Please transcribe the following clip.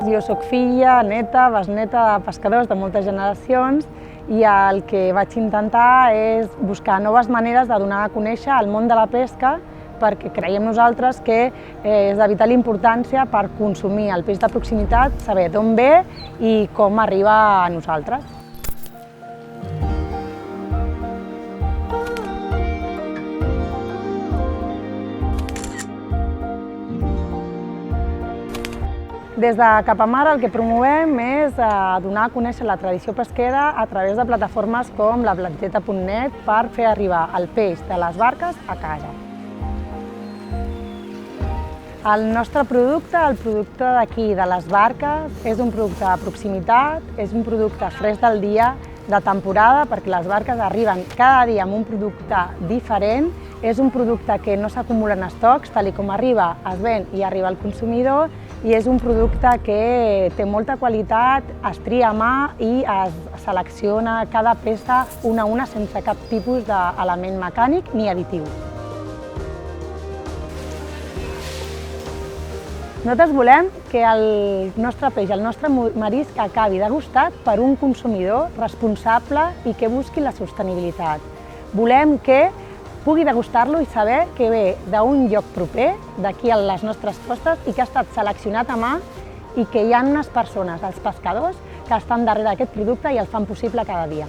Jo soc filla, neta, besneta de pescadors de moltes generacions i el que vaig intentar és buscar noves maneres de donar a conèixer el món de la pesca perquè creiem nosaltres que és de vital importància per consumir el peix de proximitat, saber d'on ve i com arriba a nosaltres. Des de Capamar el que promovem és donar a conèixer la tradició pesquera a través de plataformes com la platgeta.net per fer arribar el peix de les barques a casa. El nostre producte, el producte d'aquí, de les barques, és un producte de proximitat, és un producte fresc del dia, de temporada, perquè les barques arriben cada dia amb un producte diferent, és un producte que no s'acumula en estocs, tal com arriba, es ven i arriba al consumidor, i és un producte que té molta qualitat, es tria a mà i es selecciona cada peça una a una sense cap tipus d'element mecànic ni additiu. Nosaltres volem que el nostre peix, el nostre marisc, acabi degustat per un consumidor responsable i que busqui la sostenibilitat. Volem que pugui degustar-lo i saber que ve d'un lloc proper, d'aquí a les nostres costes, i que ha estat seleccionat a mà i que hi ha unes persones, els pescadors, que estan darrere d'aquest producte i el fan possible cada dia.